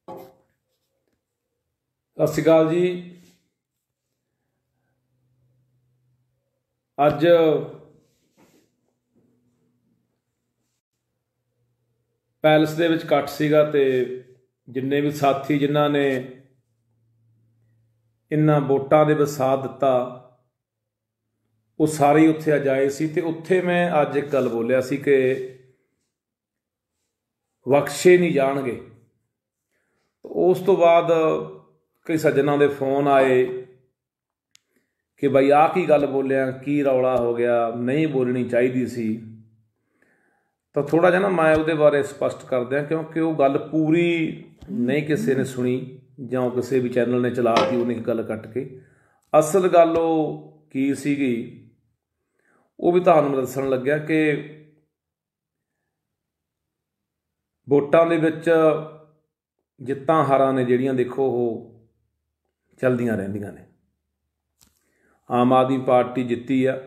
ਸਤਿ ਸ਼੍ਰੀ ਅਕਾਲ ਜੀ। ਅੱਜ ਪੈਲਸ ਦੇ ਵਿੱਚ ਇਕੱਠ ਸੀਗਾ ਤੇ ਜਿੰਨੇ ਵੀ ਸਾਥੀ ਜਿਨ੍ਹਾਂ ਨੇ ਇਹਨਾਂ ਵੋਟਾਂ ਦੇ ਵਿੱਚ ਸਾਥ ਦਿੱਤਾ ਉਹ ਸਾਰੇ ਹੀ ਉੱਥੇ ਅੱਜ ਆਏ ਸੀ। ਤੇ ਉੱਥੇ ਮੈਂ ਅੱਜ ਇੱਕ ਗੱਲ ਬੋਲਿਆ ਸੀ ਕਿ ਬਖਸ਼ੇ ਨਹੀਂ ਜਾਣਗੇ। ਉਸ ਤੋਂ ਬਾਅਦ ਕਈ ਸੱਜਣਾਂ ਦੇ ਫੋਨ ਆਏ ਕਿ ਬਾਈ ਆਹ ਕੀ ਗੱਲ ਬੋਲਿਆ, ਕੀ ਰੌਲਾ ਹੋ ਗਿਆ, ਨਹੀਂ ਬੋਲਣੀ ਚਾਹੀਦੀ ਸੀ। ਤਾਂ ਥੋੜ੍ਹਾ ਜਿਹਾ ਨਾ ਮੈਂ ਉਹਦੇ ਬਾਰੇ ਸਪਸ਼ਟ ਕਰ ਦਿਆਂ, ਕਿਉਂਕਿ ਉਹ ਗੱਲ ਪੂਰੀ ਨਹੀਂ ਕਿਸੇ ਨੇ ਸੁਣੀ ਜਾਂ ਕਿਸੇ ਵੀ ਚੈਨਲ ਨੇ ਚਲਾ ਦਿੱਤੀ ਉਹਨੇ ਗੱਲ ਕੱਟ ਕੇ। ਅਸਲ ਗੱਲ ਉਹ ਕੀ ਸੀਗੀ ਉਹ ਵੀ ਤੁਹਾਨੂੰ ਮੈਂ ਦੱਸਣ ਲੱਗਿਆ ਕਿ ਵੋਟਾਂ ਦੇ ਵਿੱਚ ਜਿੱਤਾਂ ਹਾਰਾਂ ਨੇ ਜਿਹੜੀਆਂ ਦੇਖੋ ਉਹ ਚੱਲਦੀਆਂ ਰਹਿੰਦੀਆਂ ਨੇ। ਆਮ ਆਦਮੀ ਪਾਰਟੀ ਜਿੱਤੀ ਆ,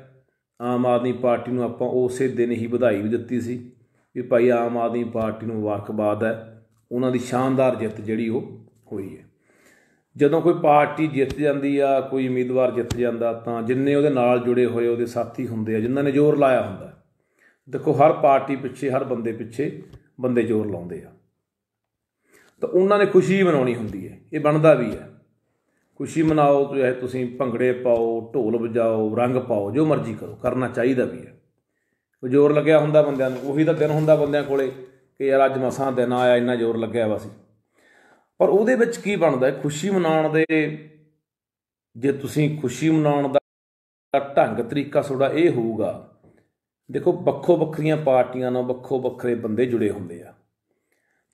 ਆਮ ਆਦਮੀ ਪਾਰਟੀ ਨੂੰ ਆਪਾਂ ਉਸੇ ਦਿਨ ਹੀ ਵਧਾਈ ਵੀ ਦਿੱਤੀ ਸੀ ਵੀ ਭਾਈ ਆਮ ਆਦਮੀ ਪਾਰਟੀ ਨੂੰ ਮੁਬਾਰਕਬਾਦ ਹੈ, ਉਹਨਾਂ ਦੀ ਸ਼ਾਨਦਾਰ ਜਿੱਤ ਜਿਹੜੀ ਉਹ ਹੋਈ ਹੈ। ਜਦੋਂ ਕੋਈ ਪਾਰਟੀ ਜਿੱਤ ਜਾਂਦੀ ਆ, ਕੋਈ ਉਮੀਦਵਾਰ ਜਿੱਤ ਜਾਂਦਾ, ਤਾਂ ਜਿੰਨੇ ਉਹਦੇ ਨਾਲ ਜੁੜੇ ਹੋਏ ਉਹਦੇ ਸਾਥੀ ਹੁੰਦੇ ਆ ਜਿਨ੍ਹਾਂ ਨੇ ਜ਼ੋਰ ਲਾਇਆ ਹੁੰਦਾ। ਦੇਖੋ ਹਰ ਪਾਰਟੀ ਪਿੱਛੇ, ਹਰ ਬੰਦੇ ਪਿੱਛੇ ਬੰਦੇ ਜ਼ੋਰ ਲਾਉਂਦੇ ਆ, ਤਾਂ ਉਹਨਾਂ ਨੇ ਖੁਸ਼ੀ ਮਨਾਉਣੀ ਹੁੰਦੀ ਹੈ। ਇਹ ਬਣਦਾ ਵੀ ਹੈ, ਖੁਸ਼ੀ ਮਨਾਓ, ਚਾਹੇ ਤੁਸੀਂ ਭੰਗੜੇ ਪਾਓ, ਢੋਲ ਵਜਾਓ, ਰੰਗ ਪਾਓ, ਜੋ ਮਰਜ਼ੀ ਕਰੋ, ਕਰਨਾ ਚਾਹੀਦਾ ਵੀ ਹੈ। ਕੋਈ ਜ਼ੋਰ ਲੱਗਿਆ ਹੁੰਦਾ ਬੰਦਿਆਂ ਨੂੰ, ਉਹੀ ਤਾਂ ਦਿਨ ਹੁੰਦਾ ਬੰਦਿਆਂ ਕੋਲੇ ਕਿ ਯਾਰ ਅੱਜ ਮਸਾਂ ਦਿਨ ਆਇਆ, ਇੰਨਾ ਜ਼ੋਰ ਲੱਗਿਆ ਵਾ ਸੀ। ਪਰ ਉਹਦੇ ਵਿੱਚ ਕੀ ਬਣਦਾ, ਖੁਸ਼ੀ ਮਨਾਉਣ ਦੇ, ਜੇ ਤੁਸੀਂ ਖੁਸ਼ੀ ਮਨਾਉਣ ਦਾ ਢੰਗ ਤਰੀਕਾ ਤੁਹਾਡਾ ਇਹ ਹੋਊਗਾ, ਦੇਖੋ ਵੱਖੋ ਵੱਖਰੀਆਂ ਪਾਰਟੀਆਂ ਨਾਲ ਵੱਖੋ ਵੱਖਰੇ ਬੰਦੇ ਜੁੜੇ ਹੁੰਦੇ ਆ।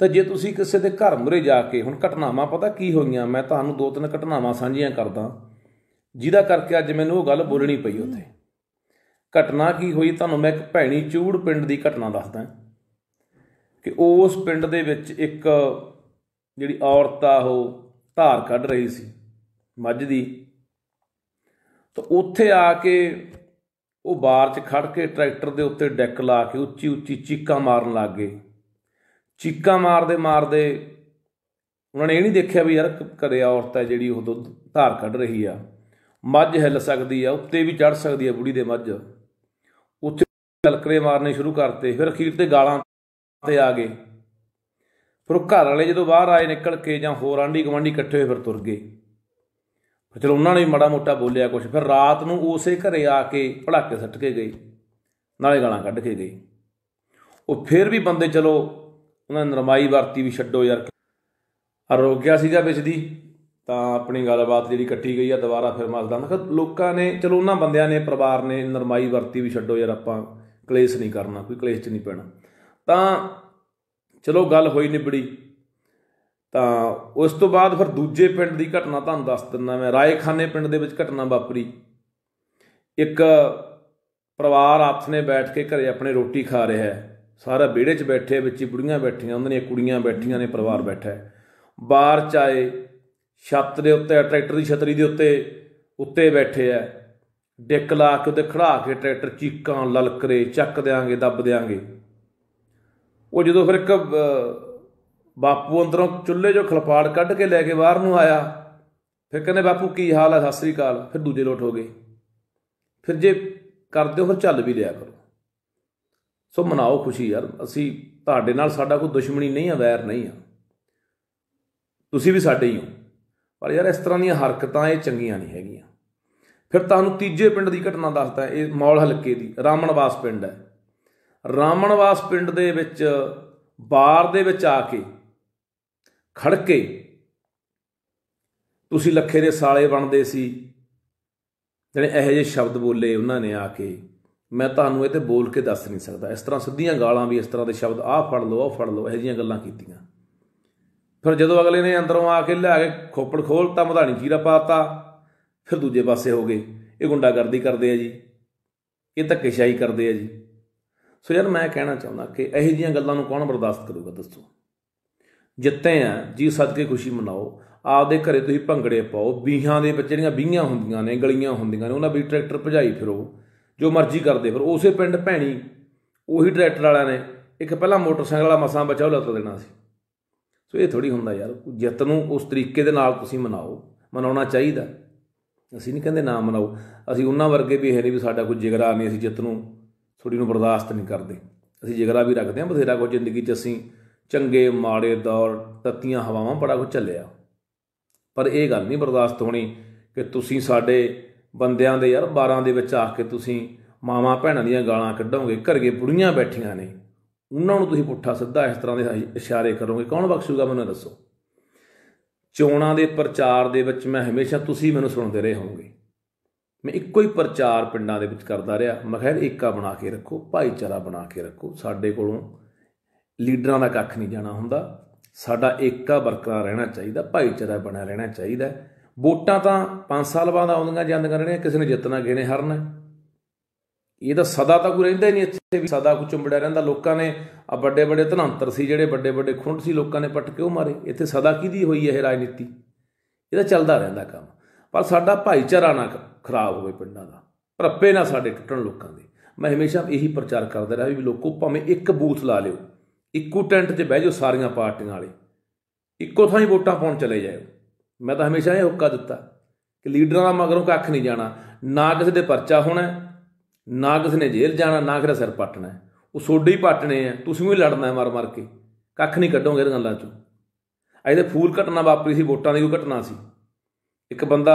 ਤਾਂ ਜੇ ਤੁਸੀਂ ਕਿਸੇ ਦੇ ਘਰ ਮੂਹਰੇ ਜਾ ਕੇ, ਹੁਣ ਘਟਨਾਵਾਂ ਪਤਾ ਕੀ ਹੋਈਆਂ, ਮੈਂ ਤੁਹਾਨੂੰ 2-3 ਘਟਨਾਵਾਂ ਸਾਂਝੀਆਂ ਕਰਦਾ ਜਿਹਦਾ ਕਰਕੇ ਅੱਜ ਮੈਨੂੰ ਉਹ ਗੱਲ ਬੋਲਣੀ ਪਈ। ਉੱਥੇ ਘਟਨਾ ਕੀ ਹੋਈ ਤੁਹਾਨੂੰ ਮੈਂ ਇੱਕ ਭੈਣੀ ਚੂੜ ਪਿੰਡ ਦੀ ਘਟਨਾ ਦੱਸਦਾ ਕਿ ਉਸ ਪਿੰਡ ਦੇ ਵਿੱਚ ਇੱਕ ਜਿਹੜੀ ਔਰਤ ਆ ਉਹ ਧਾਰ ਕੱਢ ਰਹੀ ਸੀ ਮੱਝ ਦੀ। ਤਾਂ ਉੱਥੇ ਆ ਕੇ ਉਹ ਬਾਰ 'ਚ ਖੜ੍ਹ ਕੇ ਟਰੈਕਟਰ ਦੇ ਉੱਤੇ ਡੈਕ ਲਾ ਕੇ ਉੱਚੀ ਉੱਚੀ ਚੀਕਾਂ ਮਾਰਨ ਲੱਗ ਗਏ। ਚੀਕਾਂ ਮਾਰਦੇ ਮਾਰਦੇ ਉਹਨਾਂ ਨੇ ਇਹ ਨਹੀਂ ਦੇਖਿਆ ਵੀ ਯਾਰ ਘਰੇ ਔਰਤ ਹੈ ਜਿਹੜੀ ਉਹ ਦੁੱਧ ਧਾਰ ਕੱਢ ਰਹੀ ਆ, ਮੱਝ ਹਿੱਲ ਸਕਦੀ ਆ, ਉੱਤੇ ਵੀ ਚੜ੍ਹ ਸਕਦੀ ਆ ਬੁੜੀ ਦੇ ਮੱਝ। ਉੱਥੇ ਕਲਕਰੇ ਮਾਰਨੇ ਸ਼ੁਰੂ ਕਰਤੇ। ਫਿਰ ਅਖੀਰ ਤੇ ਗਾਲਾਂ 'ਤੇ ਆ ਗਏ। ਫਿਰ ਉਹ ਘਰ ਵਾਲੇ ਜਦੋਂ ਬਾਹਰ ਆਏ ਨਿਕਲ ਕੇ, ਜਾਂ ਹੋਰ ਆਂਢੀ ਗੁਆਂਢੀ ਇਕੱਠੇ ਹੋਏ, ਫਿਰ ਤੁਰ ਗਏ। ਫਿਰ ਚਲੋ ਉਹਨਾਂ ਨੇ ਵੀ ਮਾੜਾ ਮੋਟਾ ਬੋਲਿਆ ਕੁਛ। ਫਿਰ ਰਾਤ ਨੂੰ ਉਸੇ ਘਰੇ ਆ ਕੇ ਭੜਾਕੇ ਸੱਟ ਕੇ ਗਏ, ਨਾਲੇ ਗਾਲਾਂ ਕੱਢ ਕੇ ਗਏ। ਉਹ ਫਿਰ ਵੀ ਬੰਦੇ ਚਲੋ ਉਹਨਾਂ ਨੇ ਨਰਮਾਈ ਵਰਤੀ ਵੀ ਛੱਡੋ ਯਾਰ, ਰੋਕਿਆ ਸੀਗਾ ਵਿੱਚ ਦੀ, ਤਾਂ ਆਪਣੀ ਗੱਲਬਾਤ ਜਿਹੜੀ ਕੱਟੀ ਗਈ ਆ ਦੁਬਾਰਾ ਫਿਰ ਮੱਲਦਾ। ਮੈਂ ਕਿਹਾ ਲੋਕਾਂ ਨੇ, ਚਲੋ ਉਹਨਾਂ ਬੰਦਿਆਂ ਨੇ, ਪਰਿਵਾਰ ਨੇ ਨਰਮਾਈ ਵਰਤੀ ਵੀ ਛੱਡੋ ਯਾਰ, ਆਪਾਂ ਕਲੇਸ਼ ਨਹੀਂ ਕਰਨਾ, ਕੋਈ ਕਲੇਸ਼ 'ਚ ਨਹੀਂ ਪੈਣਾ। ਤਾਂ ਚਲੋ ਗੱਲ ਹੋਈ ਨਿਬੜੀ। ਤਾਂ ਉਸ ਤੋਂ ਬਾਅਦ ਫਿਰ ਦੂਜੇ ਪਿੰਡ ਦੀ ਘਟਨਾ ਤੁਹਾਨੂੰ ਦੱਸ ਦਿੰਦਾ ਮੈਂ। ਰਾਏਖਾਨੇ ਪਿੰਡ ਦੇ ਵਿੱਚ ਘਟਨਾ ਵਾਪਰੀ। ਇੱਕ ਪਰਿਵਾਰ ਹੱਥ ਨੇ ਬੈਠ ਕੇ ਘਰੇ ਆਪਣੇ ਰੋਟੀ ਖਾ ਰਿਹਾ ਹੈ, ਸਾਰਾ ਵਿਹੜੇ 'ਚ ਬੈਠੇ, ਵਿੱਚ ਹੀ ਬੁੜੀਆਂ ਬੈਠੀਆਂ, ਉਹਨਾਂ ਦੀਆਂ ਕੁੜੀਆਂ ਬੈਠੀਆਂ ਨੇ, ਪਰਿਵਾਰ ਬੈਠਾ ਹੈ। ਬਾਹਰ 'ਚ ਆਏ, ਛੱਤ ਦੇ ਉੱਤੇ, ਟਰੈਕਟਰ ਦੀ ਛਤਰੀ ਦੇ ਉੱਤੇ ਬੈਠੇ ਆ, ਡਿੱਕ ਲਾ ਕੇ ਉੱਤੇ ਖੜ੍ਹਾ ਕੇ ਟਰੈਕਟਰ, ਚੀਕਾਂ, ਲਲਕਰੇ, ਚੱਕ ਦਿਆਂਗੇ, ਦੱਬ ਦਿਆਂਗੇ। ਉਹ ਜਦੋਂ ਫਿਰ ਇੱਕ ਬਾਪੂ ਅੰਦਰੋਂ ਚੁੱਲ੍ਹੇ 'ਚੋਂ ਖਲਪਾੜ ਕੱਢ ਕੇ ਲੈ ਕੇ ਬਾਹਰ ਨੂੰ ਆਇਆ, ਫਿਰ ਕਹਿੰਦੇ ਬਾਪੂ ਕੀ ਹਾਲ ਹੈ, ਸਤਿ ਸ੍ਰੀ ਅਕਾਲ। ਫਿਰ ਦੂਜੇ ਲੋਟ ਹੋ ਗਏ। ਫਿਰ ਜੇ ਕਰਦੇ ਹੋ ਫਿਰ ਚੱਲ ਵੀ ਲਿਆ ਕਰੋ। ਸੋ ਮਨਾਓ ਖੁਸ਼ੀ ਯਾਰ, ਅਸੀਂ ਤੁਹਾਡੇ ਨਾਲ, ਸਾਡਾ ਕੋਈ ਦੁਸ਼ਮਣੀ ਨਹੀਂ ਆ, ਵੈਰ ਨਹੀਂ ਆ, ਤੁਸੀਂ ਵੀ ਸਾਡੇ ਹੀ ਹੋ। ਪਰ ਯਾਰ ਇਸ ਤਰ੍ਹਾਂ ਦੀਆਂ ਹਰਕਤਾਂ ਇਹ ਚੰਗੀਆਂ ਨਹੀਂ ਹੈਗੀਆਂ। ਫਿਰ ਤੁਹਾਨੂੰ ਤੀਜੇ ਪਿੰਡ ਦੀ ਘਟਨਾ ਦੱਸਦਾ। ਇਹ ਮੌਲ ਹਲਕੇ ਦੀ ਰਾਮਣਵਾਸ ਪਿੰਡ ਹੈ। ਰਾਮਣਵਾਸ ਪਿੰਡ ਦੇ ਵਿੱਚ ਬਾਰ ਦੇ ਵਿੱਚ ਆ ਕੇ ਖੜ੍ਹ ਕੇ, ਤੁਸੀਂ ਲੱਖੇ ਦੇ ਸਾਲੇ ਬਣਦੇ ਸੀ, ਜਿਹੜੇ ਇਹੋ ਜਿਹੇ ਸ਼ਬਦ ਬੋਲੇ ਉਹਨਾਂ ਨੇ ਆ ਕੇ, ਮੈਂ ਤੁਹਾਨੂੰ ਇਹ 'ਤੇ ਬੋਲ ਕੇ ਦੱਸ ਨਹੀਂ ਸਕਦਾ। ਇਸ ਤਰ੍ਹਾਂ ਸਿੱਧੀਆਂ ਗਾਲਾਂ ਵੀ, ਇਸ ਤਰ੍ਹਾਂ ਦੇ ਸ਼ਬਦ, ਆਹ ਫੜ ਲਓ, ਆਹ ਫੜ ਲਓ, ਇਹੋ ਜਿਹੀਆਂ ਗੱਲਾਂ ਕੀਤੀਆਂ। ਫਿਰ ਜਦੋਂ ਅਗਲੇ ਨੇ ਅੰਦਰੋਂ ਆ ਕੇ ਲਿਆ ਕੇ ਖੋਪੜ ਖੋਲ੍ਹਤਾ, ਮਧਾਣੀ ਚੀਰਾ ਪਾਤਾ, ਫਿਰ ਦੂਜੇ ਪਾਸੇ ਹੋ ਗਏ, ਇਹ ਗੁੰਡਾਗਰਦੀ ਕਰਦੇ ਆ ਜੀ, ਇਹ ਧੱਕੇਸ਼ਾਹੀ ਕਰਦੇ ਆ ਜੀ। ਸੋ ਯਾਰ ਮੈਂ ਕਹਿਣਾ ਚਾਹੁੰਦਾ ਕਿ ਇਹੋ ਜਿਹੀਆਂ ਗੱਲਾਂ ਨੂੰ ਕੌਣ ਬਰਦਾਸ਼ਤ ਕਰੂਗਾ ਦੱਸੋ। ਜਿੱਤੇ ਆ ਜੀ, ਸੱਦ ਕੇ ਖੁਸ਼ੀ ਮਨਾਓ। ਆਪਦੇ ਘਰੇ ਤੁਸੀਂ ਭੰਗੜੇ ਪਾਓ, ਬੀਹਾਂ ਦੇ ਵਿੱਚ ਜਿਹੜੀਆਂ ਬੀਹਾਂ ਹੁੰਦੀਆਂ ਨੇ, ਗਲੀਆਂ ਹੁੰਦੀਆਂ ਨੇ, ਉਹਨਾਂ ਵੀ ਟਰੈਕਟਰ ਭਜਾਈ ਫਿਰੋ, ਜੋ ਮਰਜ਼ੀ ਕਰਦੇ ਫਿਰ। ਉਸੇ ਪਿੰਡ ਭੈਣੀ ਉਹੀ ਟਰੈਕਟਰ ਵਾਲਿਆਂ ਨੇ ਇੱਕ ਪਹਿਲਾਂ ਮੋਟਰਸਾਈਕਲ ਵਾਲਾ ਮਸਾਂ ਬਚਾ ਉਹ ਲੱਤ ਦੇਣਾ ਸੀ, ਸੋ ਇਹ ਥੋੜ੍ਹੀ ਹੁੰਦਾ ਯਾਰ, ਜਿੱਤ ਨੂੰ ਉਸ ਤਰੀਕੇ ਦੇ ਨਾਲ ਤੁਸੀਂ ਮਨਾਓ, ਮਨਾਉਣਾ ਚਾਹੀਦਾ। ਅਸੀਂ ਨਹੀਂ ਕਹਿੰਦੇ ਨਾ ਮਨਾਓ, ਅਸੀਂ ਉਹਨਾਂ ਵਰਗੇ ਵੀ ਹੈ ਨਹੀਂ ਵੀ ਸਾਡਾ ਕੋਈ ਜਿਗਰਾ ਨਹੀਂ, ਅਸੀਂ ਜਿੱਤ ਨੂੰ ਥੋੜ੍ਹੀ ਨੂੰ ਬਰਦਾਸ਼ਤ ਨਹੀਂ ਕਰਦੇ। ਅਸੀਂ ਜਿਗਰਾ ਵੀ ਰੱਖਦੇ ਹਾਂ ਬਥੇਰਾ ਕੁਝ ਜ਼ਿੰਦਗੀ 'ਚ, ਅਸੀਂ ਚੰਗੇ ਮਾੜੇ ਦੌਰ, ਤੱਤੀਆਂ ਹਵਾਵਾਂ, ਬੜਾ ਕੁਝ ਝੱਲਿਆ। ਪਰ ਇਹ ਗੱਲ ਨਹੀਂ ਬਰਦਾਸ਼ਤ ਹੋਣੀ ਕਿ ਤੁਸੀਂ ਸਾਡੇ ਬੰਦਿਆਂ ਦੇ ਯਾਰ 12 ਦੇ ਵਿੱਚ ਆ ਕੇ ਤੁਸੀਂ ਮਾਵਾਂ ਭੈਣਾਂ ਦੀਆਂ ਗਾਲਾਂ ਕੱਢੋਗੇ, ਘਰੇ ਬੁੜੀਆਂ ਬੈਠੀਆਂ ਨੇ ਉਹਨਾਂ ਨੂੰ ਤੁਸੀਂ ਪੁੱਠਾ ਸਿੱਧਾ ਇਸ ਤਰ੍ਹਾਂ ਦੇ ਇਸ਼ਾਰੇ ਕਰੋਗੇ, ਕੌਣ ਬਖਸ਼ੂਗਾ ਮੈਨੂੰ ਦੱਸੋ। ਚੋਣਾਂ ਦੇ ਪ੍ਰਚਾਰ ਦੇ ਵਿੱਚ ਮੈਂ ਹਮੇਸ਼ਾ, ਤੁਸੀਂ ਮੈਨੂੰ ਸੁਣਦੇ ਰਹੇ ਹੋਵੋਗੇ, ਮੈਂ ਇੱਕੋ ਹੀ ਪ੍ਰਚਾਰ ਪਿੰਡਾਂ ਦੇ ਵਿੱਚ ਕਰਦਾ ਰਿਹਾ। ਮੈਂ ਕਿਹਾ ਏਕਾ ਬਣਾ ਕੇ ਰੱਖੋ, ਭਾਈਚਾਰਾ ਬਣਾ ਕੇ ਰੱਖੋ, ਸਾਡੇ ਕੋਲੋਂ ਲੀਡਰਾਂ ਦਾ ਕੱਖ ਨਹੀਂ ਜਾਣਾ ਹੁੰਦਾ, ਸਾਡਾ ਏਕਾ ਬਰਕਰਾਰ ਰਹਿਣਾ ਚਾਹੀਦਾ, ਭਾਈਚਾਰਾ ਬਣਿਆ ਰਹਿਣਾ ਚਾਹੀਦਾ। ਵੋਟਾਂ ਤਾਂ 5 ਸਾਲ ਬਾਅਦ ਆਉਂਦੀਆਂ ਜਾਂਦੀਆਂ ਰਹਿਣੀਆਂ, ਕਿਸੇ ਨੇ ਜਿੱਤਣਾ ਕਿਸੇ ਨੇ ਹਾਰਨਾ, ਇਹ ਤਾਂ ਸਦਾ ਤਾਂ ਕੋਈ ਰਹਿੰਦਾ ਹੀ ਨਹੀਂ ਇੱਥੇ ਵੀ, ਸਦਾ ਕੋਈ ਚੁੰਬੜਿਆ ਰਹਿੰਦਾ। ਲੋਕਾਂ ਨੇ ਆ ਵੱਡੇ ਵੱਡੇ ਧਨੰਤਰ ਸੀ, ਜਿਹੜੇ ਵੱਡੇ ਵੱਡੇ ਖੁੰਡ ਸੀ, ਲੋਕਾਂ ਨੇ ਪੱਟ ਕਿਉਂ ਮਾਰੇ? ਇੱਥੇ ਸਦਾ ਕਿਹਦੀ ਹੋਈ ਇਹ ਰਾਜਨੀਤੀ? ਇਹਦਾ ਚੱਲਦਾ ਰਹਿੰਦਾ ਕੰਮ। ਪਰ ਸਾਡਾ ਭਾਈਚਾਰਾ ਨਾ ਖਰਾਬ ਹੋਵੇ, ਪਿੰਡਾਂ ਦਾ ਭਰੱਪੇ ਨਾ ਸਾਡੇ ਟੁੱਟਣ ਲੋਕਾਂ ਦੇ। ਮੈਂ ਹਮੇਸ਼ਾ ਇਹੀ ਪ੍ਰਚਾਰ ਕਰਦਾ ਰਿਹਾ ਵੀ ਲੋਕੋ ਭਾਵੇਂ ਇੱਕ ਬੂਥ ਲਾ ਲਿਓ, ਇੱਕੋ ਟੈਂਟ 'ਚ ਬਹਿ ਜਾਓ ਸਾਰੀਆਂ ਪਾਰਟੀਆਂ ਵਾਲੇ, ਇੱਕੋ ਥਾਂ ਹੀ ਵੋਟਾਂ ਪਾਉਣ ਚਲੇ ਜਾਓ। ਮੈਂ ਤਾਂ ਹਮੇਸ਼ਾ ਇਹ ਹੁੱਕਾ ਦਿੱਤਾ ਕਿ ਲੀਡਰਾਂ ਦਾ ਮਗਰੋਂ ਕੱਖ ਨਹੀਂ ਜਾਣਾ, ਨਾ ਕਿਸੇ ਦੇ ਪਰਚਾ ਹੋਣਾ, ਨਾ ਕਿਸੇ ਨੇ ਜੇਲ੍ਹ ਜਾਣਾ, ਨਾ ਕਿਸੇ ਦਾ ਸਿਰ ਪੱਟਣਾ। ਉਹ ਸੋਡੇ ਹੀ ਪੱਟਣੇ ਆ, ਤੁਸੀਂ ਵੀ ਲੜਨਾ ਮਰ ਮਰ ਕੇ, ਕੱਖ ਨਹੀਂ ਕੱਢੋਗੇ ਇਹਨਾਂ ਗੱਲਾਂ 'ਚੋਂ। ਇਹਦੇ ਫੂਲ ਘਟਨਾ ਵਾਪਰੀ ਸੀ, ਵੋਟਾਂ ਦੀ ਕੋਈ ਘਟਨਾ ਸੀ। ਇੱਕ ਬੰਦਾ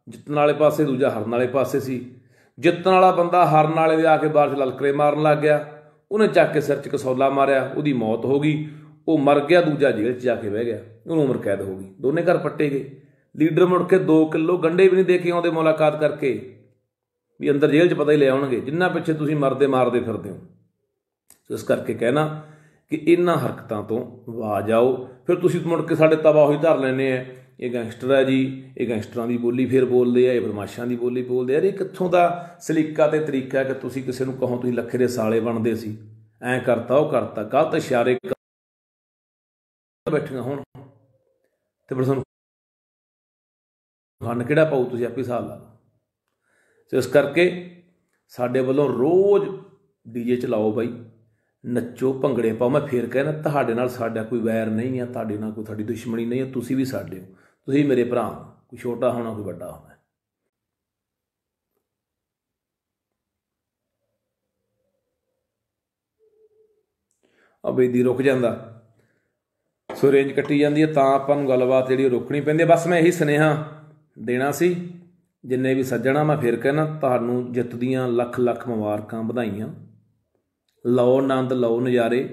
ਜਿੱਤਣ ਵਾਲੇ ਪਾਸੇ, ਦੂਜਾ ਹਾਰਨ ਵਾਲੇ ਪਾਸੇ ਸੀ। ਜਿੱਤਣ ਵਾਲਾ ਬੰਦਾ ਹਾਰਨ ਵਾਲੇ ਦੇ ਆ ਕੇ ਬਾਹਰ 'ਚ ਲਲਕਰੇ ਮਾਰਨ ਲੱਗ ਗਿਆ, ਉਹਨੇ ਚੱਕ ਕੇ ਸਿਰ 'ਚ ਕਸੌਲਾ ਮਾਰਿਆ, ਉਹਦੀ ਮੌਤ ਹੋ ਗਈ, ਉਹ ਮਰ ਗਿਆ। ਦੂਜਾ ਜੇਲ੍ਹ 'ਚ ਜਾ ਕੇ ਬਹਿ ਗਿਆ, ਉਹਨੂੰ ਉਮਰ ਕੈਦ ਹੋ ਗਈ। ਦੋਨੇ ਘਰ ਪੱਟੇ ਗਏ। ਲੀਡਰ ਮੁੜ ਕੇ 2 ਕਿਲੋ ਗੰਢੇ ਵੀ ਨਹੀਂ ਦੇ ਕੇ ਆਉਂਦੇ ਮੁਲਾਕਾਤ ਕਰਕੇ, ਵੀ ਅੰਦਰ ਜੇਲ੍ਹ 'ਚ ਪਤਾ ਹੀ ਲੈ ਆਉਣਗੇ, ਜਿੰਨਾ ਪਿੱਛੇ ਤੁਸੀਂ ਮਰਦੇ ਮਾਰਦੇ ਫਿਰਦੇ ਹੋ। ਇਸ ਕਰਕੇ ਕਹਿਣਾ ਕਿ ਇਹਨਾਂ ਹਰਕਤਾਂ ਤੋਂ ਆਵਾਜ਼ ਆਓ। ਫਿਰ ਤੁਸੀਂ ਮੁੜ ਕੇ ਸਾਡੇ ਤਬਾਹ ਹੋਈ ਧਰ ਲੈਂਦੇ ਆ, ਇਹ ਗੈਂਗਸਟਰ ਹੈ ਜੀ, ਇਹ ਗੈਂਗਸਟਰਾਂ ਦੀ ਬੋਲੀ ਫਿਰ ਬੋਲਦੇ ਆ, ਇਹ ਬਦਮਾਸ਼ਾਂ ਦੀ ਬੋਲੀ ਬੋਲਦੇ ਆ। ਇਹ ਕਿੱਥੋਂ ਦਾ ਸਲੀਕਾ ਅਤੇ ਤਰੀਕਾ ਕਿ ਤੁਸੀਂ ਕਿਸੇ ਨੂੰ ਕਹੋ ਤੁਸੀਂ ਲੱਖੇ ਦੇ ਸਾਲੇ ਬਣਦੇ ਸੀ, ਐਂ ਕਰਤਾ ਉਹ ਕਰਤਾ, ਗਲਤ ਇਸ਼ਾਰੇ ਬੈਠੀਆਂ ਹੋਣ ਤੇ ਫਿਰ ਤੁਹਾਨੂੰ ਖੰਡ ਕਿਹੜਾ ਪਾਊ? ਤੁਸੀਂ ਆਪੇ ਹਿਸਾਬ ਲਾ ਲਓ। ਸੋ ਇਸ ਕਰਕੇ ਸਾਡੇ ਵੱਲੋਂ ਰੋਜ਼ ਡੀਜੇ ਚਲਾਓ ਬਾਈ, ਨੱਚੋ, ਭੰਗੜੇ ਪਾਓ। ਮੈਂ ਫੇਰ ਕਹਿਣਾ, ਤੁਹਾਡੇ ਨਾਲ ਸਾਡਾ ਕੋਈ ਵੈਰ ਨਹੀਂ ਆ, ਤੁਹਾਡੇ ਨਾਲ ਕੋਈ ਸਾਡੀ ਦੁਸ਼ਮਣੀ ਨਹੀਂ ਆ, ਤੁਸੀਂ ਵੀ ਸਾਡੇ ਹੋ, ਤੁਸੀਂ ਮੇਰੇ ਭਰਾ ਹੋ, ਕੋਈ ਛੋਟਾ ਹੋਣਾ ਕੋਈ ਵੱਡਾ ਹੋਣਾ। ਆ ਬੇਦੀ ਰੁਕ ਜਾਂਦਾ, ਸੋ ਰੇਂਜ ਕੱਟੀ ਜਾਂਦੀ ਹੈ, ਤਾਂ ਆਪਾਂ ਨੂੰ ਗੱਲਬਾਤ ਜਿਹੜੀ ਉਹ ਰੋਕਣੀ ਪੈਂਦੀ ਹੈ। ਬਸ ਮੈਂ ਇਹੀ ਸੁਨੇਹਾ ਦੇਣਾ ਸੀ ਜਿੰਨੇ ਵੀ ਸੱਜਣਾ। ਮੈਂ ਫਿਰ ਕਹਿਣਾ, ਤੁਹਾਨੂੰ ਜਿੱਤ ਦੀਆਂ ਲੱਖ ਲੱਖ ਮੁਬਾਰਕਾਂ, ਵਧਾਈਆਂ। ਲਓ ਆਨੰਦ, ਲਓ ਨਜ਼ਾਰੇ।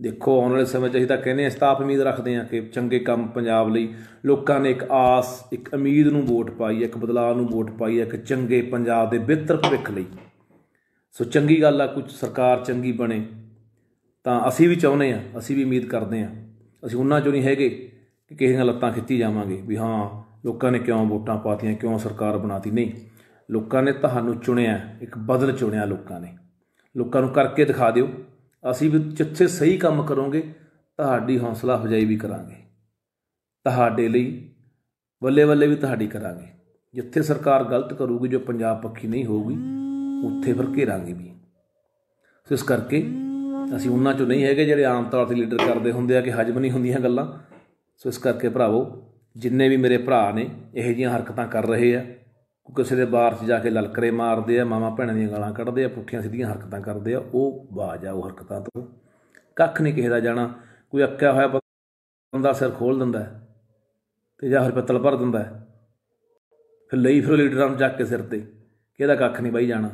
ਦੇਖੋ ਆਉਣ ਵਾਲੇ ਸਮੇਂ 'ਚ ਅਸੀਂ ਤਾਂ ਕਹਿੰਦੇ ਹਾਂ, ਸਤਾਪ ਉਮੀਦ ਰੱਖਦੇ ਹਾਂ ਕਿ ਚੰਗੇ ਕੰਮ ਪੰਜਾਬ ਲਈ। ਲੋਕਾਂ ਨੇ ਇੱਕ ਆਸ, ਇੱਕ ਉਮੀਦ ਨੂੰ ਵੋਟ ਪਾਈ ਹੈ, ਇੱਕ ਬਦਲਾਅ ਨੂੰ ਵੋਟ ਪਾਈ ਹੈ, ਇੱਕ ਚੰਗੇ ਪੰਜਾਬ ਦੇ ਬਿਹਤਰ ਭਵਿੱਖ ਲਈ। ਸੋ ਚੰਗੀ ਗੱਲ ਆ, ਕੁਝ ਸਰਕਾਰ ਚੰਗੀ ਬਣੇ, ਤਾਂ ਅਸੀਂ ਵੀ ਚਾਹੁੰਦੇ ਹਾਂ, ਅਸੀਂ ਵੀ ਉਮੀਦ ਕਰਦੇ ਹਾਂ। ਅਸੀਂ ਉਹਨਾਂ 'ਚੋਂ ਨਹੀਂ ਹੈਗੇ ਕਿ ਕਿਸੇ ਦੀਆਂ ਲੱਤਾਂ ਖਿੱਚੀ ਜਾਵਾਂਗੇ ਵੀ ਹਾਂ ਲੋਕਾਂ ਨੇ ਕਿਉਂ ਵੋਟਾਂ ਪਾਤੀਆਂ, ਕਿਉਂ ਸਰਕਾਰ ਬਣਾਤੀ। ਨਹੀਂ, ਲੋਕਾਂ ਨੇ ਤੁਹਾਨੂੰ ਚੁਣਿਆ, ਇੱਕ ਬਦਲ ਚੁਣਿਆ ਲੋਕਾਂ ਨੇ। ਲੋਕਾਂ ਨੂੰ ਕਰਕੇ ਦਿਖਾ ਦਿਓ। ਅਸੀਂ ਵੀ ਜਿੱਥੇ ਸਹੀ ਕੰਮ ਕਰੋਗੇ, ਤੁਹਾਡੀ ਹੌਸਲਾ ਅਫਜ਼ਾਈ ਵੀ ਕਰਾਂਗੇ, ਤੁਹਾਡੇ ਲਈ ਬੱਲੇ ਬੱਲੇ ਵੀ ਤੁਹਾਡੀ ਕਰਾਂਗੇ। ਜਿੱਥੇ ਸਰਕਾਰ ਗਲਤ ਕਰੂਗੀ, ਜੋ ਪੰਜਾਬ ਪੱਖੀ ਨਹੀਂ ਹੋਊਗੀ, ਉੱਥੇ ਫਿਰ ਘੇਰਾਂਗੇ ਵੀ। ਸੋ ਇਸ ਕਰਕੇ ਅਸੀਂ ਉਹਨਾਂ 'ਚੋਂ ਨਹੀਂ ਹੈਗੇ ਜਿਹੜੇ ਆਮ ਤੌਰ 'ਤੇ ਲੀਡਰ ਕਰਦੇ ਹੁੰਦੇ ਆ ਕਿ ਹਜਮ ਨਹੀਂ ਹੁੰਦੀਆਂ ਗੱਲਾਂ। ਸੋ ਇਸ ਕਰਕੇ ਭਰਾਵੋ, ਜਿੰਨੇ ਵੀ ਮੇਰੇ ਭਰਾ ਨੇ ਇਹੋ ਜਿਹੀਆਂ ਹਰਕਤਾਂ ਕਰ ਰਹੇ ਆ, ਕਿਸੇ ਦੇ ਬਾਰ 'ਚ ਜਾ ਕੇ ਲਲਕਰੇ ਮਾਰਦੇ ਆ, ਮਾਵਾਂ ਭੈਣਾਂ ਦੀਆਂ ਗਾਲਾਂ ਕੱਢਦੇ ਆ, ਪੁੱਠੀਆਂ ਸਿੱਧੀਆਂ ਹਰਕਤਾਂ ਕਰਦੇ ਆ, ਉਹ ਬਾਜ਼ ਆ। ਉਹ ਹਰਕਤਾਂ ਤੋਂ ਕੱਖ ਨਹੀਂ ਕਿਸੇ ਦਾ ਜਾਣਾ। ਕੋਈ ਅੱਕਿਆ ਹੋਇਆ ਬੰਦਾ ਸਿਰ ਖੋਲ੍ਹ ਦਿੰਦਾ ਅਤੇ ਜਾਂ ਫਿਰ ਪਿੱਤਲ ਭਰ ਦਿੰਦਾ, ਫਿਰ ਲਈ ਫਿਰ ਲੀਡਰਾਂ ਨੂੰ ਚੱਕ ਕੇ ਸਿਰ 'ਤੇ, ਕਿ ਇਹਦਾ ਕੱਖ ਨਹੀਂ ਬਾਈ ਜਾਣਾ।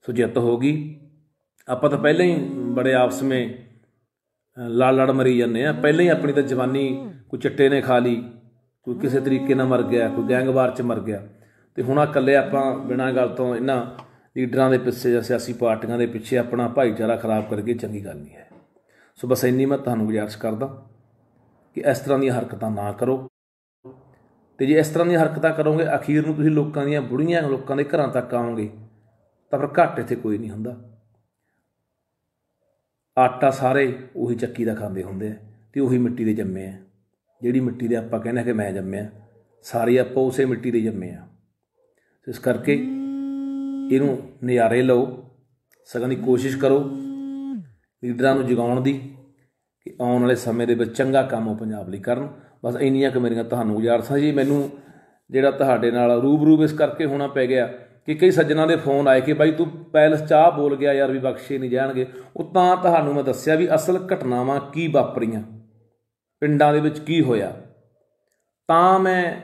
ਸੋ ਜਿੱਤ ਹੋ ਗਈ। ਆਪਾਂ ਤਾਂ ਪਹਿਲਾਂ ਹੀ ਬੜੇ ਆਪਸ ਮੇਂ ਲੜ ਮਰੀ ਜਾਂਦੇ ਹਾਂ। ਪਹਿਲਾਂ ਹੀ ਆਪਣੀ ਤਾਂ ਜਵਾਨੀ ਕੋਈ ਚਿੱਟੇ ਨੇ ਖਾ ਲਈ, ਕੋਈ ਕਿਸੇ ਤਰੀਕੇ ਨਾਲ ਮਰ ਗਿਆ, ਕੋਈ ਗੈਂਗਵਾਰ 'ਚ ਮਰ ਗਿਆ, ਅਤੇ ਹੁਣ ਇਕੱਲੇ ਆਪਾਂ ਬਿਨਾਂ ਗੱਲ ਤੋਂ ਇਹਨਾਂ ਲੀਡਰਾਂ ਦੇ ਪਿੱਛੇ ਜਾਂ ਸਿਆਸੀ ਪਾਰਟੀਆਂ ਦੇ ਪਿੱਛੇ ਆਪਣਾ ਭਾਈਚਾਰਾ ਖਰਾਬ ਕਰਕੇ ਚੰਗੀ ਗੱਲ ਨਹੀਂ ਹੈ। ਸੋ ਬਸ ਇੰਨੀ ਮੈਂ ਤੁਹਾਨੂੰ ਗੁਜ਼ਾਰਿਸ਼ ਕਰਦਾ ਕਿ ਇਸ ਤਰ੍ਹਾਂ ਦੀਆਂ ਹਰਕਤਾਂ ਨਾ ਕਰੋ। ਅਤੇ ਜੇ ਇਸ ਤਰ੍ਹਾਂ ਦੀਆਂ ਹਰਕਤਾਂ ਕਰੋਗੇ, ਅਖੀਰ ਨੂੰ ਤੁਸੀਂ ਲੋਕਾਂ ਦੀਆਂ ਬੁੜੀਆਂ ਲੋਕਾਂ ਦੇ ਘਰਾਂ ਤੱਕ ਆਓਗੇ, ਤਾਂ ਫਿਰ ਘੱਟ ਇੱਥੇ ਕੋਈ ਨਹੀਂ ਹੁੰਦਾ। ਆਟਾ ਸਾਰੇ ਉਹੀ ਚੱਕੀ ਦਾ ਖਾਂਦੇ ਹੁੰਦੇ ਆ, ਅਤੇ ਉਹੀ ਮਿੱਟੀ ਦੇ ਜੰਮੇ ਆ। ਜਿਹੜੀ ਮਿੱਟੀ ਦੇ ਆਪਾਂ ਕਹਿੰਦੇ ਕਿ ਮੈਂ ਜੰਮਿਆ, ਸਾਰੇ ਆਪਾਂ ਉਸੇ ਮਿੱਟੀ ਦੇ ਜੰਮੇ ਆ। ਇਸ ਕਰਕੇ ਇਹਨੂੰ ਨਜ਼ਾਰੇ ਲਓ, ਸਗੋਂ ਦੀ ਕੋਸ਼ਿਸ਼ ਕਰੋ ਲੀਡਰਾਂ ਨੂੰ ਜਗਾਉਣ ਦੀ, ਕਿ ਆਉਣ ਵਾਲੇ ਸਮੇਂ ਦੇ ਵਿੱਚ ਚੰਗਾ ਕੰਮ ਉਹ ਪੰਜਾਬ ਲਈ ਕਰਨ। ਬਸ ਇੰਨੀਆਂ ਕੁ ਮੇਰੀਆਂ ਤੁਹਾਨੂੰ ਗੁਜ਼ਾਰਿਸ਼ਾਂ ਜੀ। ਮੈਨੂੰ ਜਿਹੜਾ ਤੁਹਾਡੇ ਨਾਲ ਰੂਬਰੂ ਇਸ ਕਰਕੇ ਹੋਣਾ ਪੈ ਗਿਆ ਕਿ ਕਈ ਸੱਜਣਾਂ ਦੇ ਫੋਨ ਆਏ ਕਿ ਬਾਈ ਤੂੰ ਪੈਲਸ ਚਾਹ ਬੋਲ ਗਿਆ ਯਾਰ, ਵੀ ਬਖਸ਼ੇ ਨਹੀਂ ਜਾਣਗੇ। ਉਹ ਤਾਂ ਤੁਹਾਨੂੰ ਮੈਂ ਦੱਸਿਆ ਵੀ ਅਸਲ ਘਟਨਾਵਾਂ ਕੀ ਵਾਪਰੀਆਂ, ਪਿੰਡਾਂ ਦੇ ਵਿੱਚ ਕੀ ਹੋਇਆ, ਤਾਂ ਮੈਂ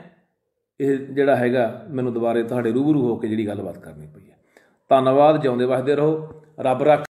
ਇਹ ਜਿਹੜਾ ਹੈਗਾ ਮੈਨੂੰ ਦੁਬਾਰੇ ਤੁਹਾਡੇ ਰੂਬਰੂ ਹੋ ਕੇ ਜਿਹੜੀ ਗੱਲਬਾਤ ਕਰਨੀ ਪਈ ਹੈ। ਧੰਨਵਾਦ, ਜਿਉਂਦੇ ਵਸਦੇ ਰਹੋ, ਰੱਬ ਰੱਖ।